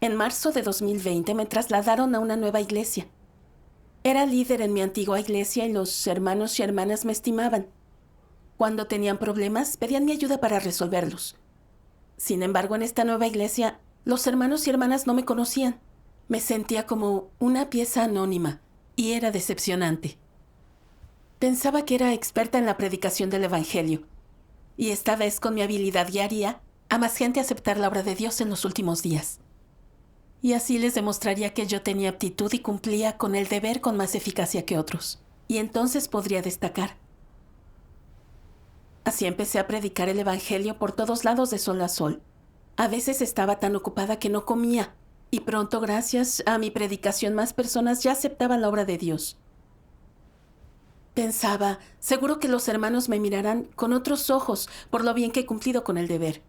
En marzo de 2020 me trasladaron a una nueva iglesia. Era líder en mi antigua iglesia y los hermanos y hermanas me estimaban. Cuando tenían problemas, pedían mi ayuda para resolverlos. Sin embargo, en esta nueva iglesia, los hermanos y hermanas no me conocían. Me sentía como una pieza anónima y era decepcionante. Pensaba que era experta en la predicación del Evangelio y esta vez con mi habilidad guiaría a más gente a aceptar la obra de Dios en los últimos días. Y así les demostraría que yo tenía aptitud y cumplía con el deber con más eficacia que otros. Y entonces podría destacar. Así empecé a predicar el Evangelio por todos lados de sol a sol. A veces estaba tan ocupada que no comía, y pronto, gracias a mi predicación, más personas ya aceptaban la obra de Dios. Pensaba, seguro que los hermanos me mirarán con otros ojos por lo bien que he cumplido con el deber.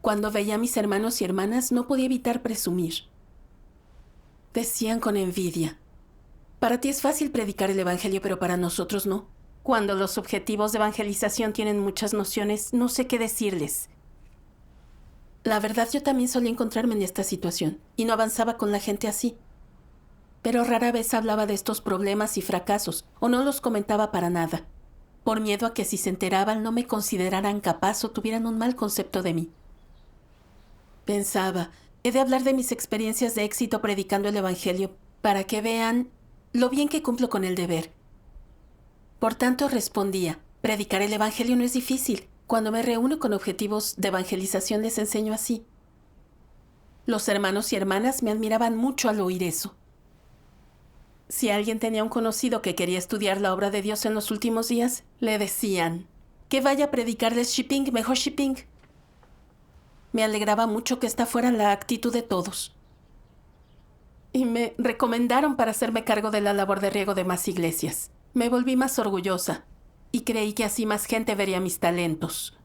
Cuando veía a mis hermanos y hermanas, no podía evitar presumir. Decían con envidia, para ti es fácil predicar el Evangelio, pero para nosotros no. Cuando los objetivos de evangelización tienen muchas nociones, no sé qué decirles. La verdad, yo también solía encontrarme en esta situación, y no avanzaba con la gente así. Pero rara vez hablaba de estos problemas y fracasos, o no los comentaba para nada, por miedo a que si se enteraban no me consideraran capaz o tuvieran un mal concepto de mí. Pensaba, he de hablar de mis experiencias de éxito predicando el Evangelio para que vean lo bien que cumplo con el deber. Por tanto, respondía, predicar el Evangelio no es difícil. Cuando me reúno con objetivos de evangelización les enseño así. Los hermanos y hermanas me admiraban mucho al oír eso. Si alguien tenía un conocido que quería estudiar la obra de Dios en los últimos días, le decían, que vaya a predicarles shipping, mejor shipping. Me alegraba mucho que esta fuera la actitud de todos. Y me recomendaron para hacerme cargo de la labor de riego de más iglesias. Me volví más orgullosa y creí que así más gente vería mis talentos.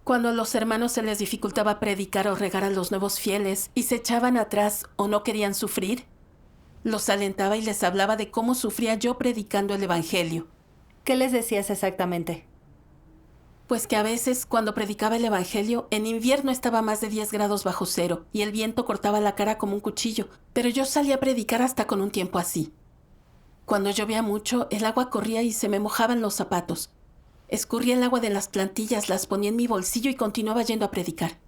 Cuando a los hermanos se les dificultaba predicar o regar a los nuevos fieles y se echaban atrás o no querían sufrir, los alentaba y les hablaba de cómo sufría yo predicando el Evangelio. ¿Qué les decías exactamente? Pues que a veces, cuando predicaba el Evangelio, en invierno estaba a más de 10 grados bajo cero y el viento cortaba la cara como un cuchillo, pero yo salía a predicar hasta con un tiempo así. Cuando llovía mucho, el agua corría y se me mojaban los zapatos. Escurría el agua de las plantillas, las ponía en mi bolsillo y continuaba yendo a predicar.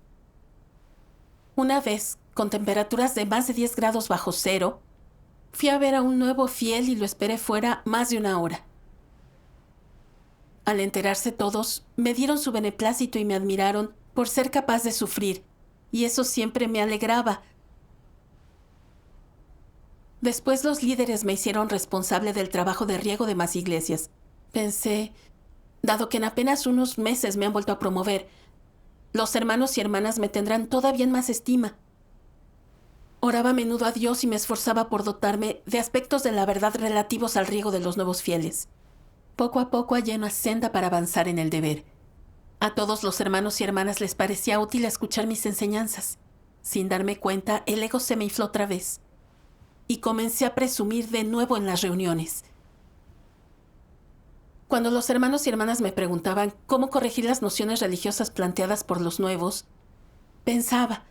Una vez, con temperaturas de más de 10 grados bajo cero, fui a ver a un nuevo fiel y lo esperé fuera más de una hora. Al enterarse todos, me dieron su beneplácito y me admiraron por ser capaz de sufrir, y eso siempre me alegraba. Después los líderes me hicieron responsable del trabajo de riego de más iglesias. Pensé, dado que en apenas unos meses me han vuelto a promover, los hermanos y hermanas me tendrán todavía en más estima. Oraba a menudo a Dios y me esforzaba por dotarme de aspectos de la verdad relativos al riego de los nuevos fieles. Poco a poco hallé una senda para avanzar en el deber. A todos los hermanos y hermanas les parecía útil escuchar mis enseñanzas. Sin darme cuenta, el ego se me infló otra vez. Y comencé a presumir de nuevo en las reuniones. Cuando los hermanos y hermanas me preguntaban cómo corregir las nociones religiosas planteadas por los nuevos, pensaba,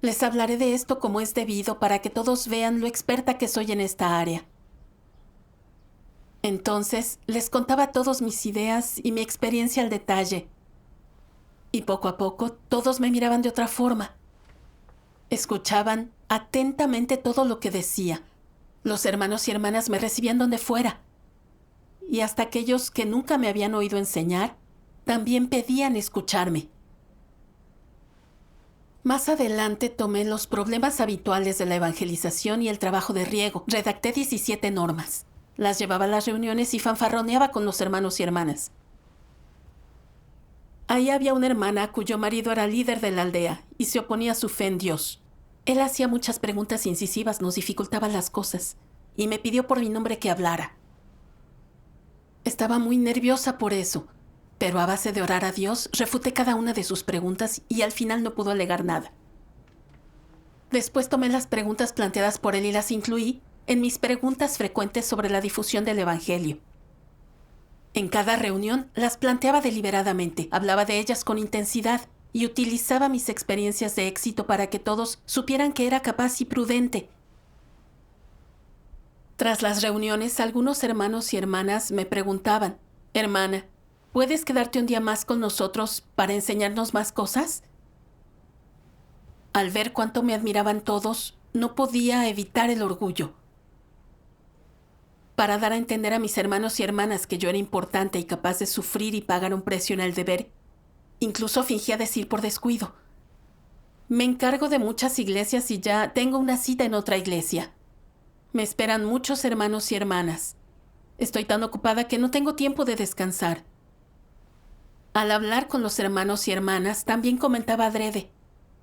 les hablaré de esto como es debido para que todos vean lo experta que soy en esta área. Entonces, les contaba a todos mis ideas y mi experiencia al detalle. Y poco a poco, todos me miraban de otra forma. Escuchaban atentamente todo lo que decía. Los hermanos y hermanas me recibían donde fuera. Y hasta aquellos que nunca me habían oído enseñar, también pedían escucharme. Más adelante tomé los problemas habituales de la evangelización y el trabajo de riego. Redacté 17 normas. Las llevaba a las reuniones y fanfarroneaba con los hermanos y hermanas. Ahí había una hermana cuyo marido era líder de la aldea y se oponía a su fe en Dios. Él hacía muchas preguntas incisivas, nos dificultaba las cosas, y me pidió por mi nombre que hablara. Estaba muy nerviosa por eso, pero a base de orar a Dios, refuté cada una de sus preguntas y al final no pudo alegar nada. Después tomé las preguntas planteadas por él y las incluí en mis preguntas frecuentes sobre la difusión del Evangelio. En cada reunión las planteaba deliberadamente, hablaba de ellas con intensidad y utilizaba mis experiencias de éxito para que todos supieran que era capaz y prudente. Tras las reuniones, algunos hermanos y hermanas me preguntaban: «Hermana, ¿puedes quedarte un día más con nosotros para enseñarnos más cosas?». Al ver cuánto me admiraban todos, no podía evitar el orgullo. Para dar a entender a mis hermanos y hermanas que yo era importante y capaz de sufrir y pagar un precio en el deber, incluso fingía decir por descuido: «Me encargo de muchas iglesias y ya tengo una cita en otra iglesia. Me esperan muchos hermanos y hermanas. Estoy tan ocupada que no tengo tiempo de descansar». Al hablar con los hermanos y hermanas, también comentaba adrede: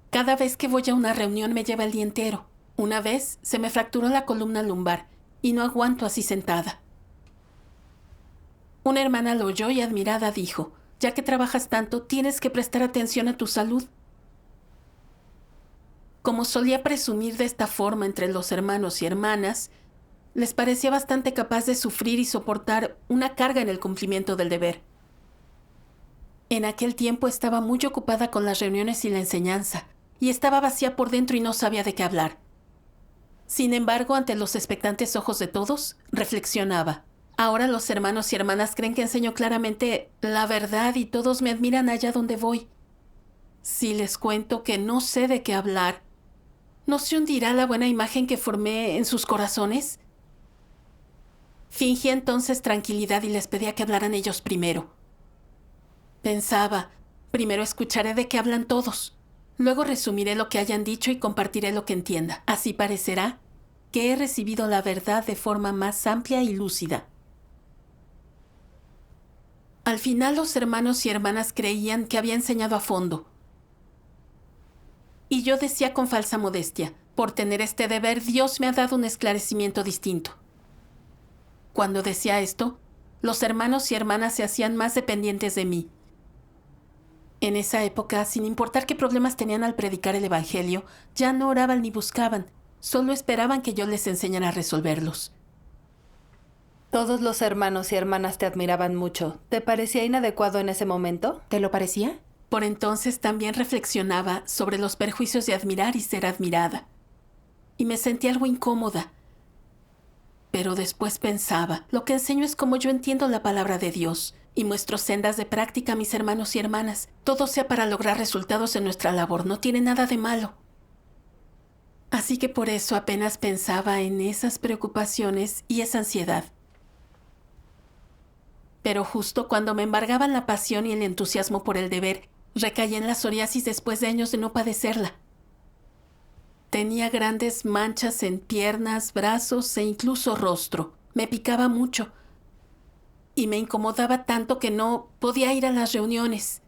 «Cada vez que voy a una reunión me lleva el día entero. Una vez se me fracturó la columna lumbar y no aguanto así sentada». Una hermana lo oyó y admirada dijo: «Ya que trabajas tanto, tienes que prestar atención a tu salud». Como solía presumir de esta forma entre los hermanos y hermanas, les parecía bastante capaz de sufrir y soportar una carga en el cumplimiento del deber. En aquel tiempo estaba muy ocupada con las reuniones y la enseñanza, y estaba vacía por dentro y no sabía de qué hablar. Sin embargo, ante los expectantes ojos de todos, reflexionaba: «Ahora los hermanos y hermanas creen que enseño claramente la verdad y todos me admiran allá donde voy. Si les cuento que no sé de qué hablar, ¿no se hundirá la buena imagen que formé en sus corazones?». Fingí entonces tranquilidad y les pedía que hablaran ellos primero. Pensaba: primero escucharé de qué hablan todos, luego resumiré lo que hayan dicho y compartiré lo que entienda. Así parecerá que he recibido la verdad de forma más amplia y lúcida. Al final los hermanos y hermanas creían que había enseñado a fondo. Y yo decía con falsa modestia: por tener este deber, Dios me ha dado un esclarecimiento distinto. Cuando decía esto, los hermanos y hermanas se hacían más dependientes de mí. En esa época, sin importar qué problemas tenían al predicar el Evangelio, ya no oraban ni buscaban, solo esperaban que yo les enseñara a resolverlos. Todos los hermanos y hermanas te admiraban mucho. ¿Te parecía inadecuado en ese momento? ¿Te lo parecía? Por entonces también reflexionaba sobre los perjuicios de admirar y ser admirada. Y me sentía algo incómoda. Pero después pensaba: lo que enseño es como yo entiendo la palabra de Dios, y muestro sendas de práctica a mis hermanos y hermanas. Todo sea para lograr resultados en nuestra labor, no tiene nada de malo. Así que por eso apenas pensaba en esas preocupaciones y esa ansiedad. Pero justo cuando me embargaban la pasión y el entusiasmo por el deber, recaí en la psoriasis después de años de no padecerla. Tenía grandes manchas en piernas, brazos e incluso rostro. Me picaba mucho y me incomodaba tanto que no podía ir a las reuniones.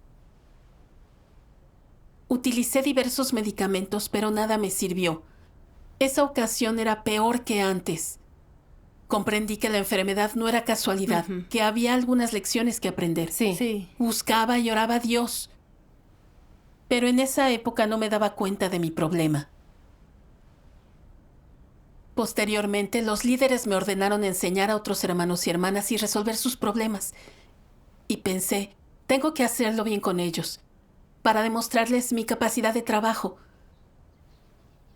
Utilicé diversos medicamentos, pero nada me sirvió. Esa ocasión era peor que antes. Comprendí que la enfermedad no era casualidad, que había algunas lecciones que aprender. Sí. Buscaba y oraba a Dios. Pero en esa época no me daba cuenta de mi problema. Posteriormente, los líderes me ordenaron enseñar a otros hermanos y hermanas y resolver sus problemas. Y pensé: tengo que hacerlo bien con ellos, para demostrarles mi capacidad de trabajo.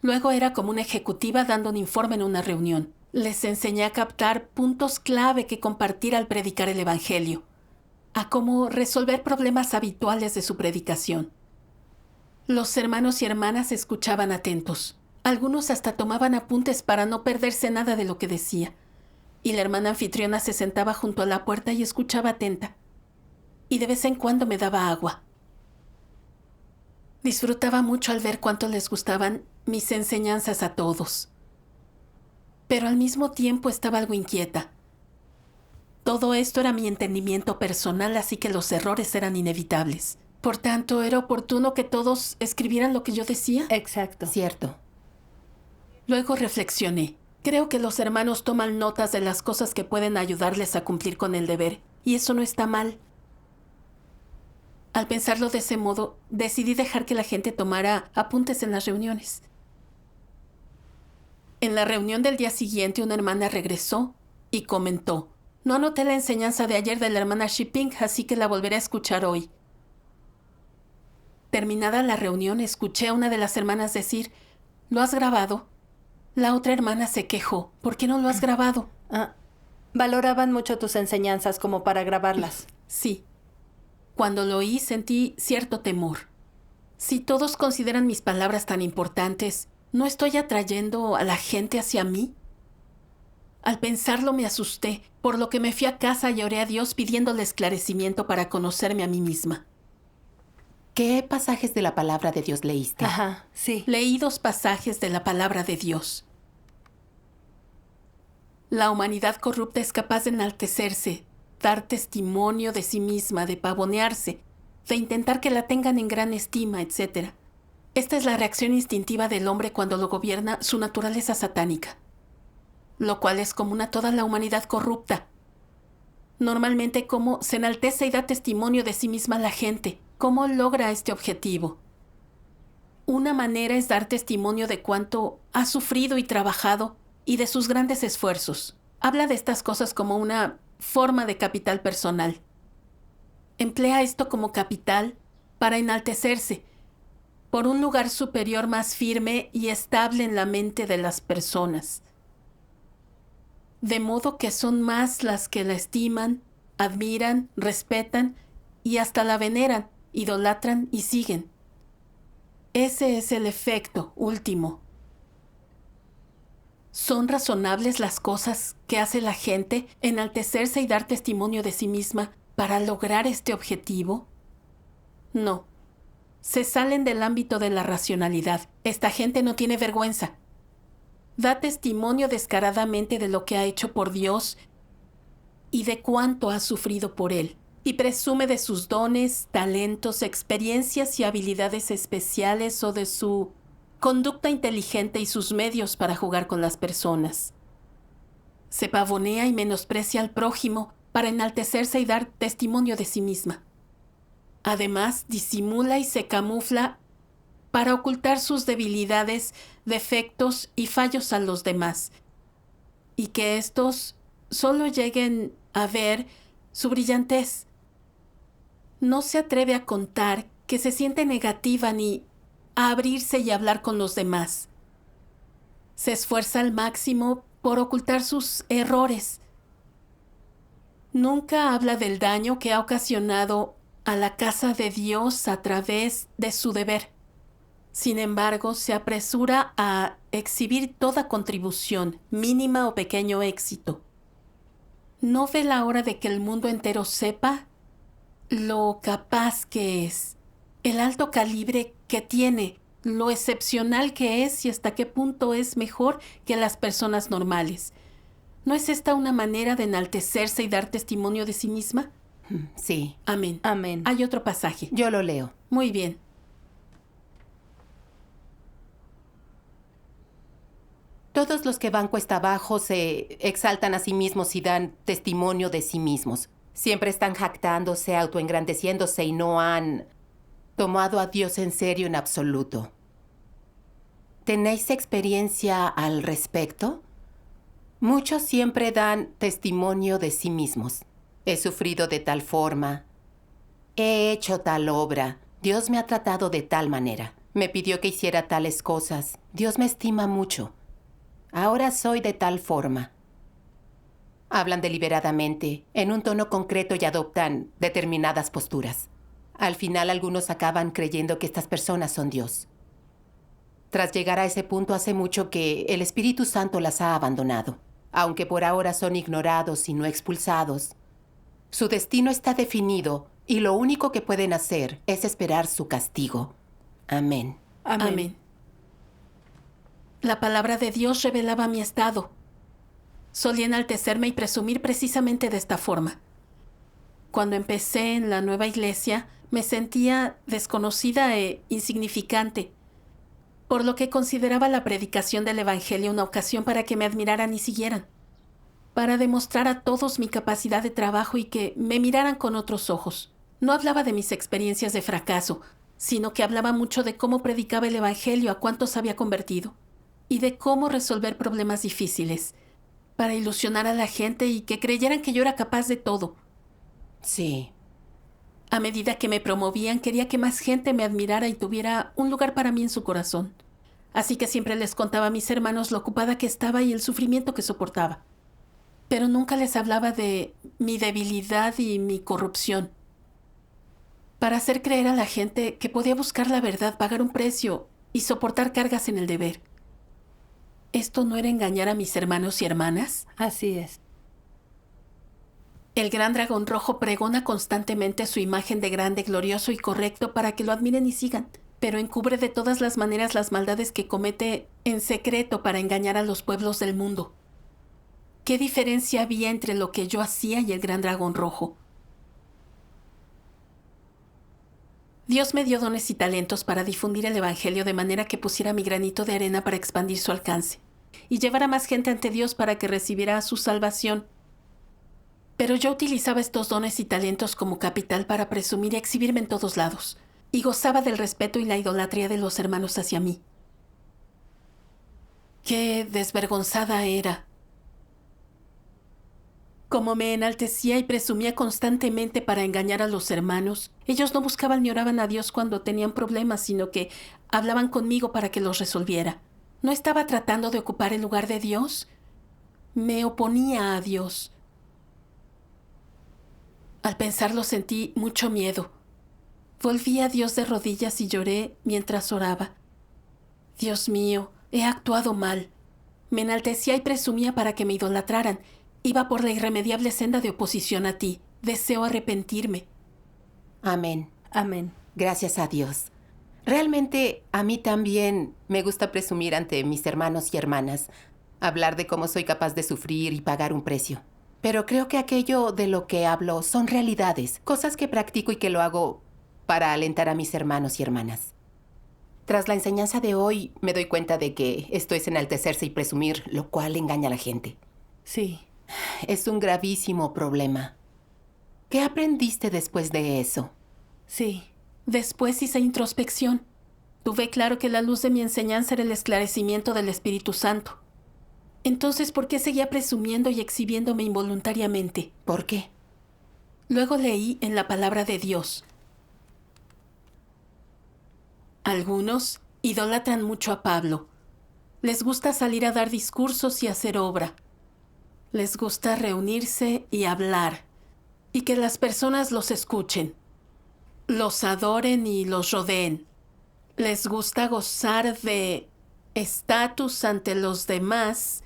Luego era como una ejecutiva dando un informe en una reunión. Les enseñé a captar puntos clave que compartir al predicar el Evangelio, a cómo resolver problemas habituales de su predicación. Los hermanos y hermanas escuchaban atentos. Algunos hasta tomaban apuntes para no perderse nada de lo que decía. Y la hermana anfitriona se sentaba junto a la puerta y escuchaba atenta. Y de vez en cuando me daba agua. Disfrutaba mucho al ver cuánto les gustaban mis enseñanzas a todos. Pero al mismo tiempo estaba algo inquieta. Todo esto era mi entendimiento personal, así que los errores eran inevitables. Por tanto, ¿era oportuno que todos escribieran lo que yo decía? Exacto. Cierto. Luego reflexioné. Creo que los hermanos toman notas de las cosas que pueden ayudarles a cumplir con el deber, y eso no está mal. Al pensarlo de ese modo, decidí dejar que la gente tomara apuntes en las reuniones. En la reunión del día siguiente, una hermana regresó y comentó: no anoté la enseñanza de ayer de la hermana Shipping, así que la volveré a escuchar hoy. Terminada la reunión, escuché a una de las hermanas decir, ¿lo has grabado? La otra hermana se quejó, ¿por qué no lo has grabado? Valoraban mucho tus enseñanzas como para grabarlas. Sí. Cuando lo oí sentí cierto temor. Si todos consideran mis palabras tan importantes, ¿no estoy atrayendo a la gente hacia mí? Al pensarlo me asusté, por lo que me fui a casa y oré a Dios pidiéndole esclarecimiento para conocerme a mí misma. ¿Qué pasajes de la palabra de Dios leíste? Ajá, sí. Leí 2 pasajes de la palabra de Dios. La humanidad corrupta es capaz de enaltecerse, dar testimonio de sí misma, de pavonearse, de intentar que la tengan en gran estima, etc. Esta es la reacción instintiva del hombre cuando lo gobierna su naturaleza satánica, lo cual es común a toda la humanidad corrupta. Normalmente, ¿cómo se enaltece y da testimonio de sí misma la gente? ¿Cómo logra este objetivo? Una manera es dar testimonio de cuánto ha sufrido y trabajado y de sus grandes esfuerzos. Habla de estas cosas como una forma de capital personal. Emplea esto como capital para enaltecerse por un lugar superior más firme y estable en la mente de las personas. De modo que son más las que la estiman, admiran, respetan y hasta la veneran, idolatran y siguen. Ese es el efecto último. ¿Son razonables las cosas que hace la gente enaltecerse y dar testimonio de sí misma para lograr este objetivo? No. Se salen del ámbito de la racionalidad. Esta gente no tiene vergüenza. Da testimonio descaradamente de lo que ha hecho por Dios y de cuánto ha sufrido por Él. Y presume de sus dones, talentos, experiencias y habilidades especiales o de su conducta inteligente y sus medios para jugar con las personas. Se pavonea y menosprecia al prójimo para enaltecerse y dar testimonio de sí misma. Además, disimula y se camufla para ocultar sus debilidades, defectos y fallos a los demás, y que éstos solo lleguen a ver su brillantez. No se atreve a contar que se siente negativa ni a abrirse y hablar con los demás. Se esfuerza al máximo por ocultar sus errores. Nunca habla del daño que ha ocasionado a la casa de Dios a través de su deber. Sin embargo, se apresura a exhibir toda contribución, mínima o pequeño éxito. ¿No ve la hora de que el mundo entero sepa lo capaz que es, el alto calibre que tiene, lo excepcional que es y hasta qué punto es mejor que las personas normales? ¿No es esta una manera de enaltecerse y dar testimonio de sí misma? Sí. Amén. Amén. Hay otro pasaje. Yo lo leo. Muy bien. Todos los que van cuesta abajo se exaltan a sí mismos y dan testimonio de sí mismos. Siempre están jactándose, autoengrandeciéndose y no han tomado a Dios en serio en absoluto. ¿Tenéis experiencia al respecto? Muchos siempre dan testimonio de sí mismos. He sufrido de tal forma. He hecho tal obra. Dios me ha tratado de tal manera. Me pidió que hiciera tales cosas. Dios me estima mucho. Ahora soy de tal forma. Hablan deliberadamente, en un tono concreto y adoptan determinadas posturas. Al final algunos acaban creyendo que estas personas son Dios. Tras llegar a ese punto hace mucho que el Espíritu Santo las ha abandonado. Aunque por ahora son ignorados y no expulsados, su destino está definido y lo único que pueden hacer es esperar su castigo. Amén. Amén. Amén. La palabra de Dios revelaba mi estado. Solía enaltecerme y presumir precisamente de esta forma. Cuando empecé en la nueva iglesia, me sentía desconocida e insignificante, por lo que consideraba la predicación del Evangelio una ocasión para que me admiraran y siguieran, para demostrar a todos mi capacidad de trabajo y que me miraran con otros ojos. No hablaba de mis experiencias de fracaso, sino que hablaba mucho de cómo predicaba el Evangelio, a cuántos había convertido, y de cómo resolver problemas difíciles, para ilusionar a la gente y que creyeran que yo era capaz de todo. Sí. A medida que me promovían, quería que más gente me admirara y tuviera un lugar para mí en su corazón. Así que siempre les contaba a mis hermanos lo ocupada que estaba y el sufrimiento que soportaba. Pero nunca les hablaba de mi debilidad y mi corrupción. Para hacer creer a la gente que podía buscar la verdad, pagar un precio y soportar cargas en el deber. ¿Esto no era engañar a mis hermanos y hermanas? Así es. El gran dragón rojo pregona constantemente su imagen de grande, glorioso y correcto para que lo admiren y sigan, pero encubre de todas las maneras las maldades que comete en secreto para engañar a los pueblos del mundo. ¿Qué diferencia había entre lo que yo hacía y el gran dragón rojo? Dios me dio dones y talentos para difundir el Evangelio de manera que pusiera mi granito de arena para expandir su alcance y llevar a más gente ante Dios para que recibiera su salvación. Pero yo utilizaba estos dones y talentos como capital para presumir y exhibirme en todos lados, y gozaba del respeto y la idolatría de los hermanos hacia mí. ¡Qué desvergonzada era! Como me enaltecía y presumía constantemente para engañar a los hermanos, ellos no buscaban ni oraban a Dios cuando tenían problemas, sino que hablaban conmigo para que los resolviera. ¿No estaba tratando de ocupar el lugar de Dios? Me oponía a Dios. Al pensarlo sentí mucho miedo. Volví a Dios de rodillas y lloré mientras oraba. Dios mío, he actuado mal. Me enaltecía y presumía para que me idolatraran. Iba por la irremediable senda de oposición a ti. Deseo arrepentirme. Amén. Amén. Gracias a Dios. Realmente a mí también me gusta presumir ante mis hermanos y hermanas, hablar de cómo soy capaz de sufrir y pagar un precio. Pero creo que aquello de lo que hablo son realidades, cosas que practico y que lo hago para alentar a mis hermanos y hermanas. Tras la enseñanza de hoy, me doy cuenta de que esto es enaltecerse y presumir, lo cual engaña a la gente. Sí. Es un gravísimo problema. ¿Qué aprendiste después de eso? Sí. Después hice introspección. Tuve claro que la luz de mi enseñanza era el esclarecimiento del Espíritu Santo. Entonces, ¿por qué seguía presumiendo y exhibiéndome involuntariamente? ¿Por qué? Luego leí en la palabra de Dios. Algunos idolatran mucho a Pablo. Les gusta salir a dar discursos y hacer obra. Les gusta reunirse y hablar, y que las personas los escuchen, los adoren y los rodeen. Les gusta gozar de estatus ante los demás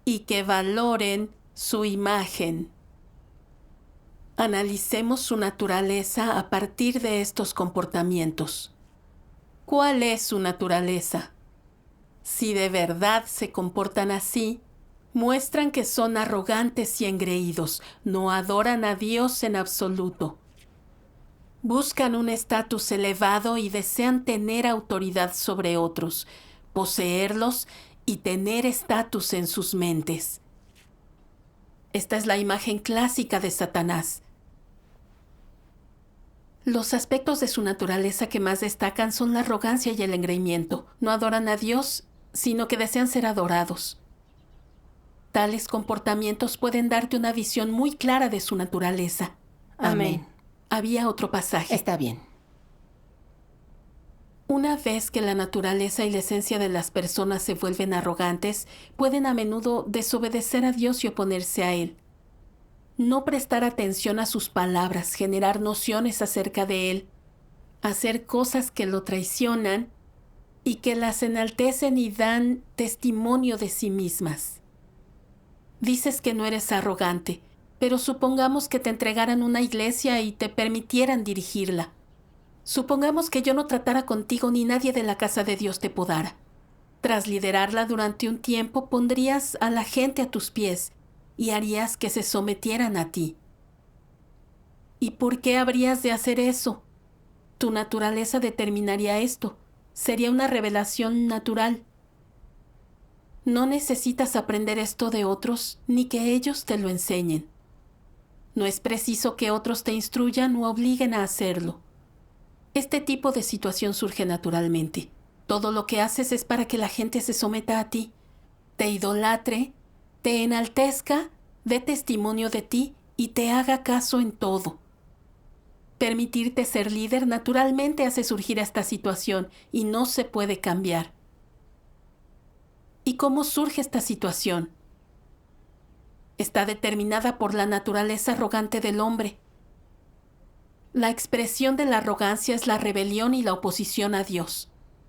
y que valoren su imagen. Analicemos su naturaleza a partir de estos comportamientos. ¿Cuál es su naturaleza? Si de verdad se comportan así, muestran que son arrogantes y engreídos, no adoran a Dios en absoluto. Buscan un estatus elevado y desean tener autoridad sobre otros, poseerlos y tener estatus en sus mentes. Esta es la imagen clásica de Satanás. Los aspectos de su naturaleza que más destacan son la arrogancia y el engreimiento. No adoran a Dios, sino que desean ser adorados. Tales comportamientos pueden darte una visión muy clara de su naturaleza. Amén. Había otro pasaje. Está bien. Una vez que la naturaleza y la esencia de las personas se vuelven arrogantes, pueden a menudo desobedecer a Dios y oponerse a Él. No prestar atención a sus palabras, generar nociones acerca de Él, hacer cosas que lo traicionan y que las enaltecen y dan testimonio de sí mismas. Dices que no eres arrogante, pero supongamos que te entregaran una iglesia y te permitieran dirigirla. Supongamos que yo no tratara contigo ni nadie de la casa de Dios te podara. Tras liderarla durante un tiempo, pondrías a la gente a tus pies y harías que se sometieran a ti. ¿Y por qué habrías de hacer eso? Tu naturaleza determinaría esto. Sería una revelación natural. No necesitas aprender esto de otros ni que ellos te lo enseñen. No es preciso que otros te instruyan o obliguen a hacerlo. Este tipo de situación surge naturalmente. Todo lo que haces es para que la gente se someta a ti, te idolatre, te enaltezca, dé testimonio de ti y te haga caso en todo. Permitirte ser líder naturalmente hace surgir esta situación y no se puede cambiar. ¿Y cómo surge esta situación? Está determinada por la naturaleza arrogante del hombre. La expresión de la arrogancia es la rebelión y la oposición a Dios.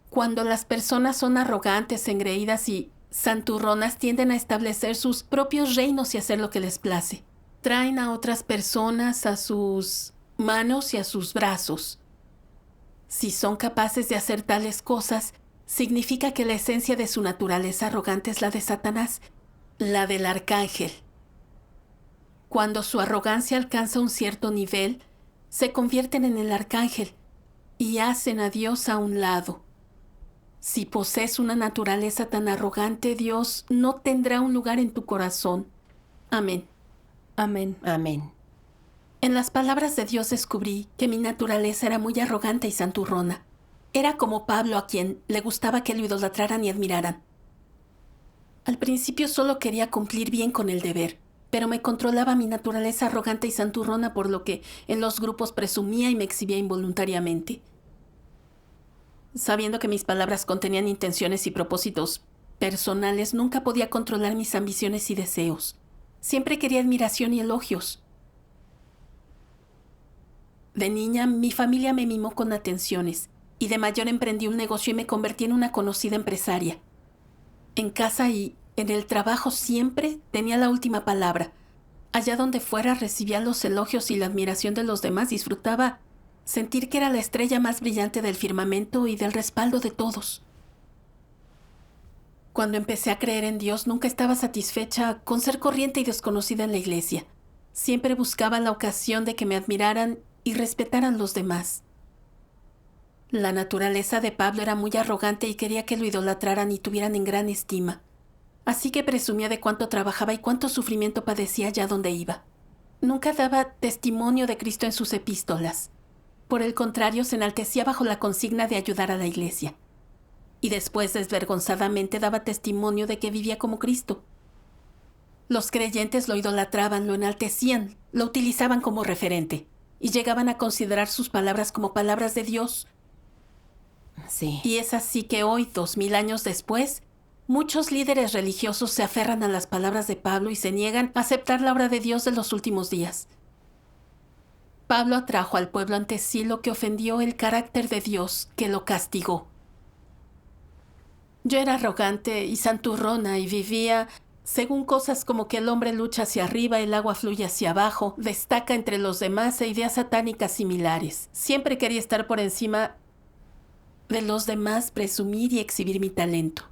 Cuando las personas son arrogantes, engreídas y santurronas, tienden a establecer sus propios reinos y hacer lo que les place. Traen a otras personas a sus manos y a sus brazos. Si son capaces de hacer tales cosas, significa que la esencia de su naturaleza arrogante es la de Satanás, la del arcángel. Cuando su arrogancia alcanza un cierto nivel, se convierten en el arcángel y hacen a Dios a un lado. Si posees una naturaleza tan arrogante, Dios no tendrá un lugar en tu corazón. Amén. Amén. Amén. En las palabras de Dios descubrí que mi naturaleza era muy arrogante y santurrona. Era como Pablo, a quien le gustaba que lo idolatraran y admiraran. Al principio solo quería cumplir bien con el deber, pero me controlaba mi naturaleza arrogante y santurrona, por lo que en los grupos presumía y me exhibía involuntariamente. Sabiendo que mis palabras contenían intenciones y propósitos personales, nunca podía controlar mis ambiciones y deseos. Siempre quería admiración y elogios. De niña, mi familia me mimó con atenciones, y de mayor emprendí un negocio y me convertí en una conocida empresaria. En casa y en el trabajo siempre tenía la última palabra. Allá donde fuera recibía los elogios y la admiración de los demás. Disfrutaba sentir que era la estrella más brillante del firmamento y del respaldo de todos. Cuando empecé a creer en Dios, nunca estaba satisfecha con ser corriente y desconocida en la iglesia. Siempre buscaba la ocasión de que me admiraran y respetaran los demás. La naturaleza de Pablo era muy arrogante y quería que lo idolatraran y tuvieran en gran estima. Así que presumía de cuánto trabajaba y cuánto sufrimiento padecía allá donde iba. Nunca daba testimonio de Cristo en sus epístolas. Por el contrario, se enaltecía bajo la consigna de ayudar a la iglesia. Y después desvergonzadamente daba testimonio de que vivía como Cristo. Los creyentes lo idolatraban, lo enaltecían, lo utilizaban como referente y llegaban a considerar sus palabras como palabras de Dios. Sí. Y es así que hoy, 2000 años después, muchos líderes religiosos se aferran a las palabras de Pablo y se niegan a aceptar la obra de Dios de los últimos días. Pablo atrajo al pueblo ante sí lo que ofendió el carácter de Dios, que lo castigó. Yo era arrogante y santurrona y vivía según cosas como que el hombre lucha hacia arriba, el agua fluye hacia abajo, destaca entre los demás e ideas satánicas similares. Siempre quería estar por encima de los demás, presumir y exhibir mi talento.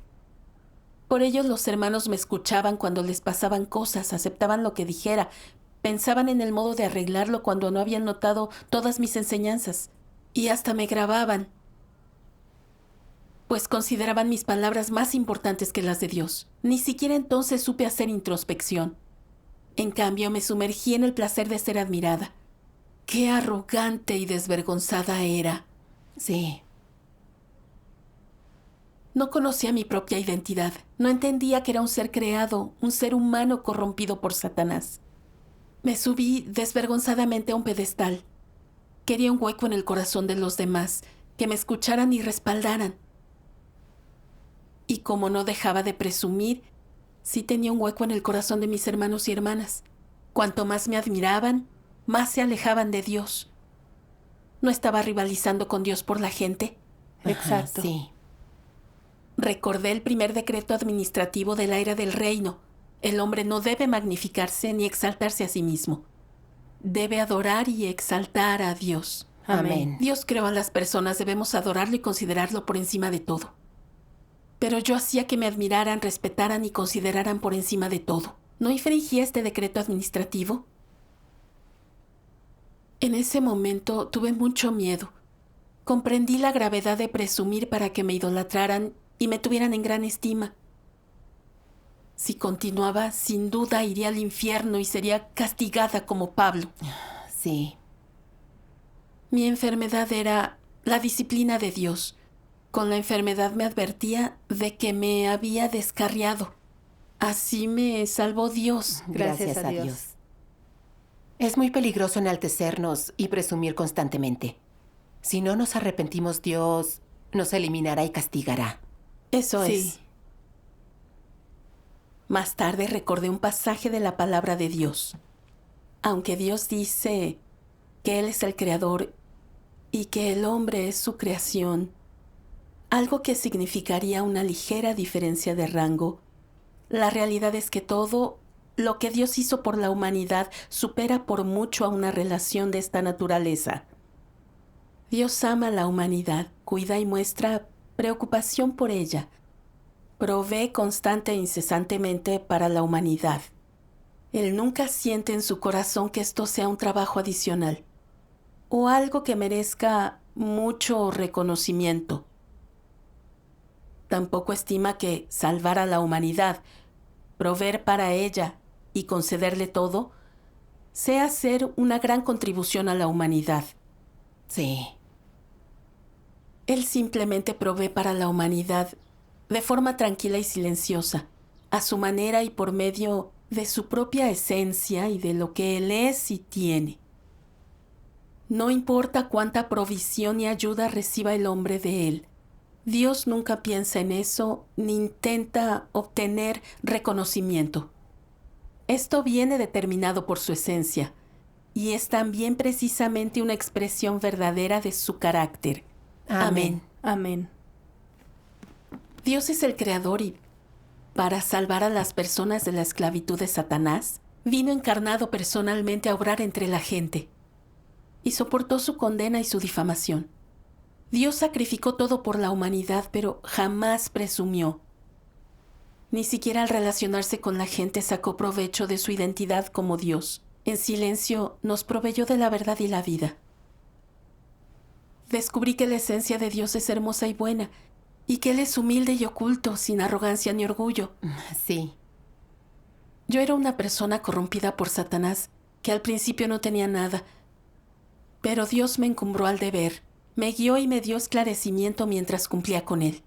Por ello los hermanos me escuchaban cuando les pasaban cosas, aceptaban lo que dijera, pensaban en el modo de arreglarlo cuando no habían notado todas mis enseñanzas, y hasta me grababan, pues consideraban mis palabras más importantes que las de Dios. Ni siquiera entonces supe hacer introspección. En cambio, me sumergí en el placer de ser admirada. ¡Qué arrogante y desvergonzada era! Sí. No conocía mi propia identidad. No entendía que era un ser creado, un ser humano corrompido por Satanás. Me subí desvergonzadamente a un pedestal. Quería un hueco en el corazón de los demás, que me escucharan y respaldaran. Y como no dejaba de presumir, sí tenía un hueco en el corazón de mis hermanos y hermanas. Cuanto más me admiraban, más se alejaban de Dios. ¿No estaba rivalizando con Dios por la gente? Exacto. Sí. Recordé el primer decreto administrativo de la era del reino. El hombre no debe magnificarse ni exaltarse a sí mismo. Debe adorar y exaltar a Dios. Amén. Dios creó a las personas, debemos adorarlo y considerarlo por encima de todo. Pero yo hacía que me admiraran, respetaran y consideraran por encima de todo. ¿No infringía este decreto administrativo? En ese momento tuve mucho miedo. Comprendí la gravedad de presumir para que me idolatraran y me tuvieran en gran estima. Si continuaba, sin duda iría al infierno y sería castigada como Pablo. Sí. Mi enfermedad era la disciplina de Dios. Con la enfermedad me advertía de que me había descarriado. Así me salvó Dios. Gracias a Dios. Es muy peligroso enaltecernos y presumir constantemente. Si no nos arrepentimos, Dios nos eliminará y castigará. Eso Sí. es. Más tarde recordé un pasaje de la palabra de Dios. Aunque Dios dice que Él es el creador y que el hombre es su creación, algo que significaría una ligera diferencia de rango, la realidad es que todo lo que Dios hizo por la humanidad supera por mucho a una relación de esta naturaleza. Dios ama a la humanidad, cuida y muestra preocupación por ella. Provee constante e incesantemente para la humanidad. Él nunca siente en su corazón que esto sea un trabajo adicional o algo que merezca mucho reconocimiento. Tampoco estima que salvar a la humanidad, proveer para ella y concederle todo, sea hacer una gran contribución a la humanidad. Sí. Él simplemente provee para la humanidad de forma tranquila y silenciosa, a su manera y por medio de su propia esencia y de lo que Él es y tiene. No importa cuánta provisión y ayuda reciba el hombre de Él, Dios nunca piensa en eso ni intenta obtener reconocimiento. Esto viene determinado por su esencia y es también precisamente una expresión verdadera de su carácter. Amén. Amén. Dios es el creador y, para salvar a las personas de la esclavitud de Satanás, vino encarnado personalmente a obrar entre la gente y soportó su condena y su difamación. Dios sacrificó todo por la humanidad, pero jamás presumió. Ni siquiera al relacionarse con la gente sacó provecho de su identidad como Dios. En silencio nos proveyó de la verdad y la vida. Descubrí que la esencia de Dios es hermosa y buena, y que Él es humilde y oculto, sin arrogancia ni orgullo. Sí. Yo era una persona corrompida por Satanás, que al principio no tenía nada, pero Dios me encumbró al deber, me guió y me dio esclarecimiento mientras cumplía con Él.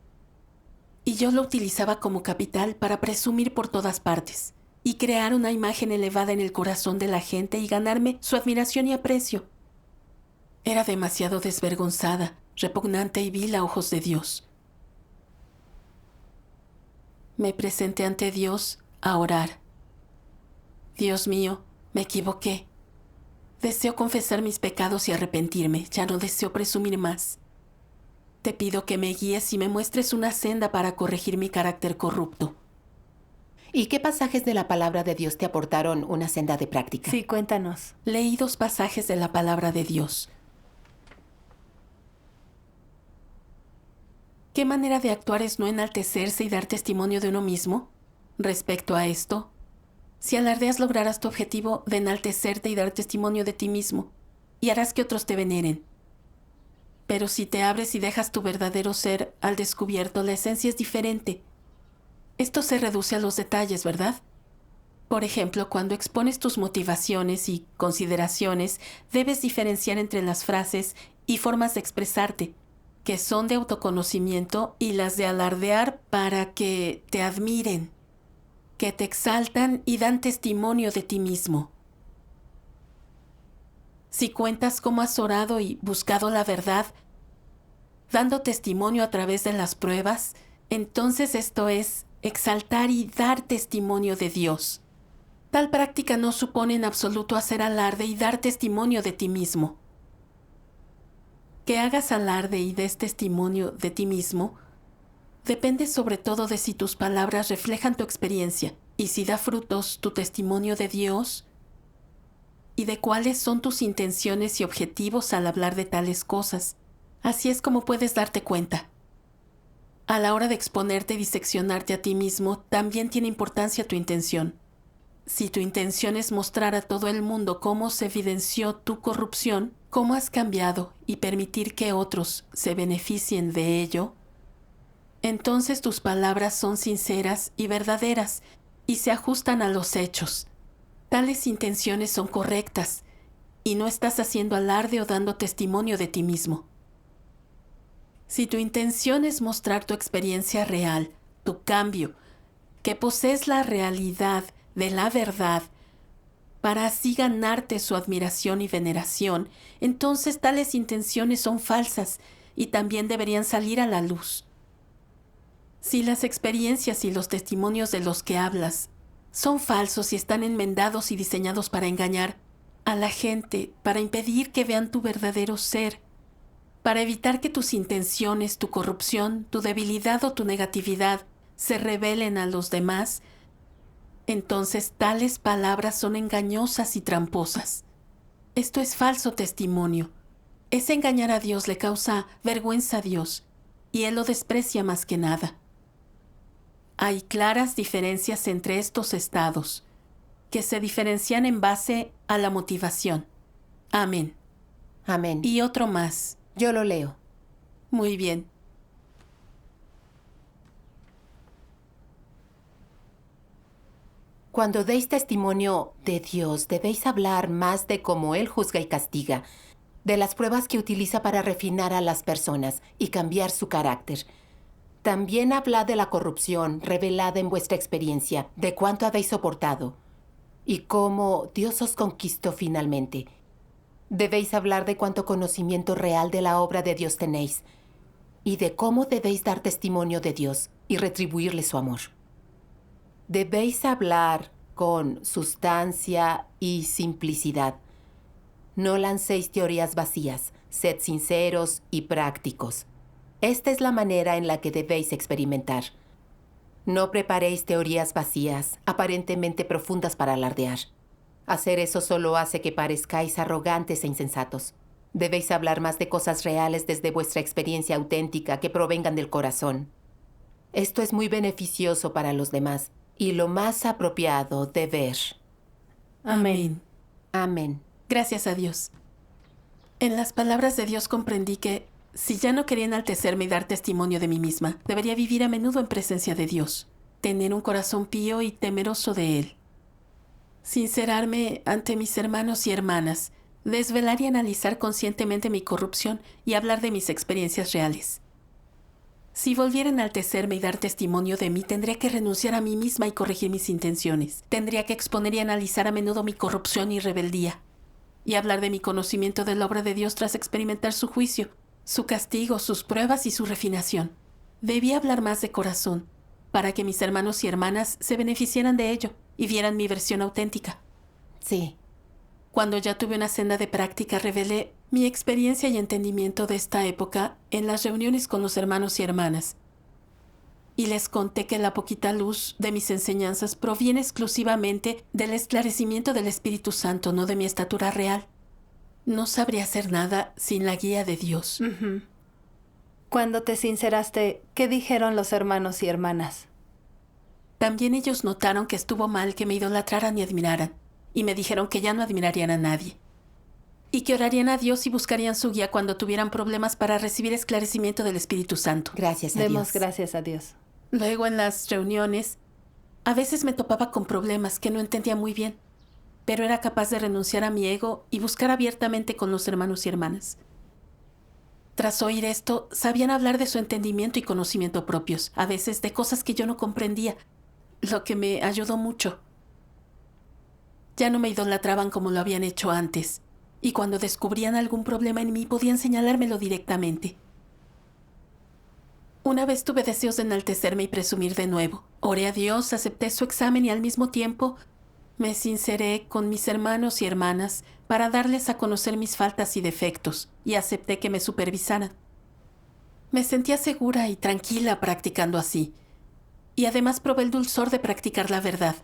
Y yo lo utilizaba como capital para presumir por todas partes, y crear una imagen elevada en el corazón de la gente y ganarme su admiración y aprecio. Era demasiado desvergonzada, repugnante y vil a ojos de Dios. Me presenté ante Dios a orar. Dios mío, me equivoqué. Deseo confesar mis pecados y arrepentirme. Ya no deseo presumir más. Te pido que me guíes y me muestres una senda para corregir mi carácter corrupto. ¿Y qué pasajes de la palabra de Dios te aportaron una senda de práctica? Sí, cuéntanos. Leí 2 pasajes de la palabra de Dios. ¿Qué manera de actuar es no enaltecerse y dar testimonio de uno mismo? Respecto a esto, si alardeas lograrás tu objetivo de enaltecerte y dar testimonio de ti mismo, y harás que otros te veneren. Pero si te abres y dejas tu verdadero ser al descubierto, la esencia es diferente. Esto se reduce a los detalles, ¿verdad? Por ejemplo, cuando expones tus motivaciones y consideraciones, debes diferenciar entre las frases y formas de expresarte, que son de autoconocimiento, y las de alardear para que te admiren, que te exaltan y dan testimonio de ti mismo. Si cuentas cómo has orado y buscado la verdad, dando testimonio a través de las pruebas, entonces esto es exaltar y dar testimonio de Dios. Tal práctica no supone en absoluto hacer alarde y dar testimonio de ti mismo. Que hagas alarde y des testimonio de ti mismo depende sobre todo de si tus palabras reflejan tu experiencia y si da frutos tu testimonio de Dios y de cuáles son tus intenciones y objetivos al hablar de tales cosas. Así es como puedes darte cuenta. A la hora de exponerte y diseccionarte a ti mismo, también tiene importancia tu intención. Si tu intención es mostrar a todo el mundo cómo se evidenció tu corrupción, cómo has cambiado y permitir que otros se beneficien de ello, entonces tus palabras son sinceras y verdaderas y se ajustan a los hechos. Tales intenciones son correctas y no estás haciendo alarde o dando testimonio de ti mismo. Si tu intención es mostrar tu experiencia real, tu cambio, que posees la realidad de la verdad, para así ganarte su admiración y veneración, entonces tales intenciones son falsas y también deberían salir a la luz. Si las experiencias y los testimonios de los que hablas son falsos y están enmendados y diseñados para engañar a la gente, para impedir que vean tu verdadero ser, para evitar que tus intenciones, tu corrupción, tu debilidad o tu negatividad se revelen a los demás, entonces tales palabras son engañosas y tramposas. Esto es falso testimonio. Es engañar a Dios, le causa vergüenza a Dios, y Él lo desprecia más que nada. Hay claras diferencias entre estos estados, que se diferencian en base a la motivación. Amén. Amén. Y otro más. Yo lo leo. Muy bien. Cuando deis testimonio de Dios, debéis hablar más de cómo Él juzga y castiga, de las pruebas que utiliza para refinar a las personas y cambiar su carácter. También hablad de la corrupción revelada en vuestra experiencia, de cuánto habéis soportado y cómo Dios os conquistó finalmente. Debéis hablar de cuánto conocimiento real de la obra de Dios tenéis y de cómo debéis dar testimonio de Dios y retribuirle su amor. Debéis hablar con sustancia y simplicidad. No lancéis teorías vacías, sed sinceros y prácticos. Esta es la manera en la que debéis experimentar. No preparéis teorías vacías, aparentemente profundas para alardear. Hacer eso solo hace que parezcáis arrogantes e insensatos. Debéis hablar más de cosas reales desde vuestra experiencia auténtica que provengan del corazón. Esto es muy beneficioso para los demás y lo más apropiado de ver. Amén. Amén. Gracias a Dios. En las palabras de Dios comprendí que, si ya no quería enaltecerme y dar testimonio de mí misma, debería vivir a menudo en presencia de Dios, tener un corazón pío y temeroso de Él, sincerarme ante mis hermanos y hermanas, desvelar y analizar conscientemente mi corrupción y hablar de mis experiencias reales. Si volviera a enaltecerme y dar testimonio de mí, tendría que renunciar a mí misma y corregir mis intenciones. Tendría que exponer y analizar a menudo mi corrupción y rebeldía, y hablar de mi conocimiento de la obra de Dios tras experimentar su juicio, su castigo, sus pruebas y su refinación. Debía hablar más de corazón, para que mis hermanos y hermanas se beneficiaran de ello y vieran mi versión auténtica. Sí. Cuando ya tuve una senda de práctica, revelé mi experiencia y entendimiento de esta época en las reuniones con los hermanos y hermanas. Y les conté que la poquita luz de mis enseñanzas proviene exclusivamente del esclarecimiento del Espíritu Santo, no de mi estatura real. No sabría hacer nada sin la guía de Dios. Cuando te sinceraste, ¿qué dijeron los hermanos y hermanas? También ellos notaron que estuvo mal que me idolatraran y admiraran, y me dijeron que ya no admirarían a nadie, y que orarían a Dios y buscarían su guía cuando tuvieran problemas para recibir esclarecimiento del Espíritu Santo. Gracias a Demos Dios. gracias a Dios. Luego en las reuniones, a veces me topaba con problemas que no entendía muy bien, pero era capaz de renunciar a mi ego y buscar abiertamente con los hermanos y hermanas. Tras oír esto, sabían hablar de su entendimiento y conocimiento propios, a veces de cosas que yo no comprendía, lo que me ayudó mucho. Ya no me idolatraban como lo habían hecho antes, y cuando descubrían algún problema en mí podían señalármelo directamente. Una vez tuve deseos de enaltecerme y presumir de nuevo. Oré a Dios, acepté su examen y al mismo tiempo me sinceré con mis hermanos y hermanas para darles a conocer mis faltas y defectos, y acepté que me supervisaran. Me sentía segura y tranquila practicando así, y además probé el dulzor de practicar la verdad.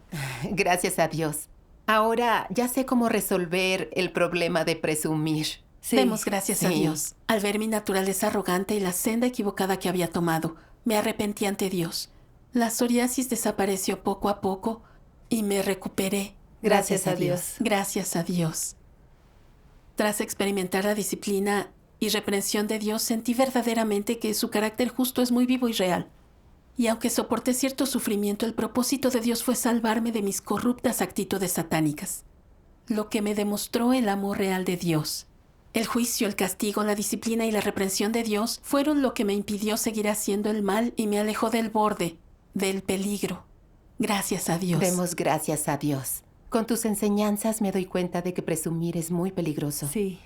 Gracias a Dios. Ahora ya sé cómo resolver el problema de presumir. Sí. Demos gracias a Sí. Dios. Al ver mi naturaleza arrogante y la senda equivocada que había tomado, me arrepentí ante Dios. La psoriasis desapareció poco a poco y me recuperé. Gracias a Dios. Gracias a Dios. Tras experimentar la disciplina y reprensión de Dios, sentí verdaderamente que su carácter justo es muy vivo y real. Y aunque soporté cierto sufrimiento, el propósito de Dios fue salvarme de mis corruptas actitudes satánicas, lo que me demostró el amor real de Dios. El juicio, el castigo, la disciplina y la reprensión de Dios fueron lo que me impidió seguir haciendo el mal y me alejó del borde, del peligro. Gracias a Dios. Demos gracias a Dios. Con tus enseñanzas me doy cuenta de que presumir es muy peligroso. Sí.